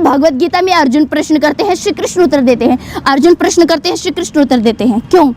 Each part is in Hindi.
भगवत गीता में अर्जुन प्रश्न करते हैं, श्री कृष्ण उत्तर देते हैं, अर्जुन प्रश्न करते हैं, श्री कृष्ण उत्तर देते हैं। क्यों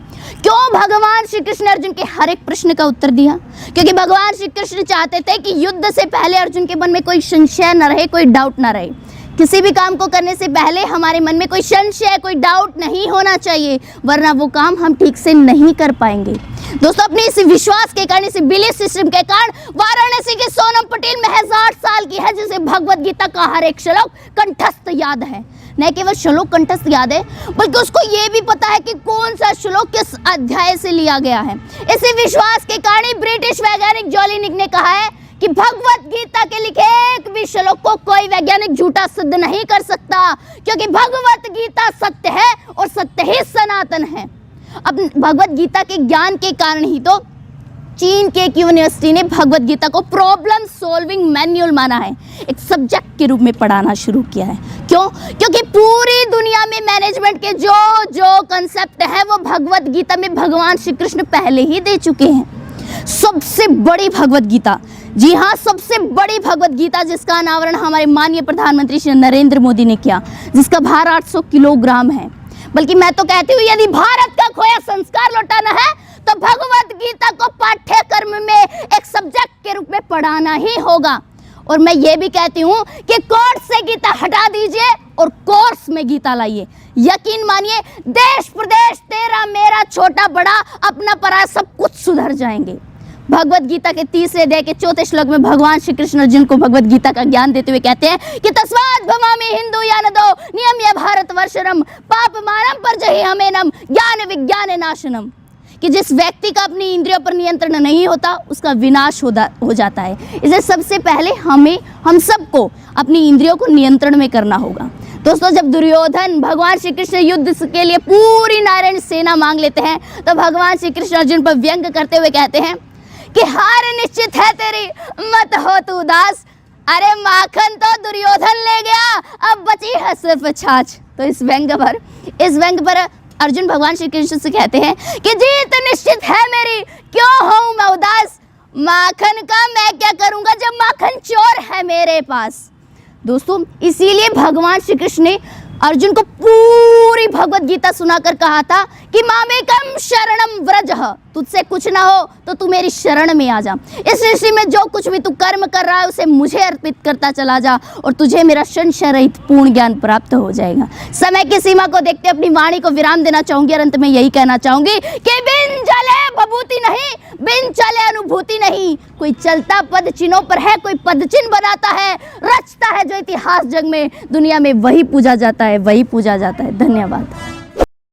भगवान श्री कृष्ण ने अर्जुन के हर एक प्रश्न का उत्तर दिया? क्योंकि भगवान श्री कृष्ण चाहते थे कि युद्ध से पहले अर्जुन के मन में कोई संशय न रहे, कोई डाउट न रहे। किसी भी काम को करने से पहले हमारे मन में कोई संशय, कोई डाउट नहीं होना चाहिए, वरना वो काम हम ठीक से नहीं कर पाएंगे। दोस्तों, अपने इस विश्वास के कारण, इस बिलीफ सिस्टम के कारण वाराणसी के सोनम पटेल महज 8 साल की है, जिसे भगवत गीता का हर एक श्लोक कंठस्थ याद है। न केवल श्लोक कंठस्थ याद है, बल्कि उसको ये भी पता है कि कौन सा श्लोक किस अध्याय से लिया गया है। इसी विश्वास के कारण ही ब्रिटिश वैज्ञानिक जोलिनिक ने कहा है कि भगवत गीता के लिखे एक भी श्लोक को कोई वैज्ञानिक झूठा सिद्ध नहीं कर सकता, क्योंकि भगवत गीता सत्य है और सत्य ही सनातन है। अब भगवत गीता के ज्ञान के कारण ही तो चीन के एक यूनिवर्सिटी ने भगवत गीता को प्रॉब्लम सॉल्विंग मैन्युअल माना है, एक सब्जेक्ट के रूप में पढ़ाना शुरू किया है। क्यों? क्योंकि पूरी दुनिया में मैनेजमेंट के जो कंसेप्ट है वो भगवत गीता में भगवान श्री कृष्ण पहले ही दे चुके हैं। सबसे बड़ी भगवत गीता, जी हाँ, सबसे बड़ी भगवत गीता, जिसका अनावरण हमारे माननीय प्रधानमंत्री श्री नरेंद्र मोदी ने किया, जिसका भार 800 किलोग्राम है। बल्कि मैं तो कहती हूँ, यदि भारत का खोया संस्कार लौटाना है तो भगवत गीता को पाठ्यक्रम में एक सब्जेक्ट के रूप में पढ़ाना ही होगा। और मैं ये भी कहती हूँ कि कोर्स से गीता हटा दीजिए और कोर्स में गीता लाइए। यकीन मानिए, देश प्रदेश तेरा मेरा छोटा बड़ा अपना पराया सब कुछ सुधर जाएंगे। भगवत गीता के 3 अध्याय के 4 श्लोक में भगवान श्री कृष्ण अर्जुन को भगवत गीता का ज्ञान देते हुए कहते हैं कि तस्मात् भवामि हिंदू यानदो नियम्य भारतवर्षरम पाप मानम परजहि हमेनम ज्ञान विज्ञान नाशनम, कि जिस व्यक्ति का अपनी इंद्रियों पर नियंत्रण नहीं होता उसका विनाश हो जाता है। इसलिए सबसे पहले हम सबको अपनी इंद्रियों को नियंत्रण में करना होगा। दोस्तों, जब दुर्योधन भगवान श्री कृष्ण युद्ध के लिए पूरी नारायण सेना मांग लेते हैं तो भगवान श्री कृष्ण अर्जुन पर व्यंग करते हुए कहते हैं कि हार निश्चित है तेरी, मत हो तू उदास। अरे माखन तो दुर्योधन ले गया, अब बची है सिर्फ छाछ। तो इस व्यंग पर अर्जुन भगवान श्री कृष्ण से कहते हैं कि जीत निश्चित है मेरी, क्यों हूं मैं उदास। माखन का मैं क्या करूंगा जब माखन चोर है मेरे पास। दोस्तों, इसीलिए भगवान श्री कृष्ण ने अर्जुन को पूरी भगवत गीता सुनाकर कहा था कि मामेकम शरणम व्रजः, तुझसे कुछ ना हो तो तू मेरी शरण में आ जा। इस सृष्टि में जो कुछ भी तू कर्म कर रहा है उसे मुझे अर्पित करता चला जा और तुझे मेरा संशय रहित पूर्ण ज्ञान प्राप्त हो जाएगा। समय की सीमा को देखते अपनी वाणी को विराम देना चाहूंगी और अंत में यही कहना चाहूंगी कि बिन जले भभूति नहीं, बिन चले अनुभूति नहीं। कोई चलता पद चिन्हों पर है, कोई पद चिन्ह बनाता है, रचता है जो इतिहास जग में दुनिया में, वही पूजा जाता है, वही पूजा जाता है। धन्यवाद।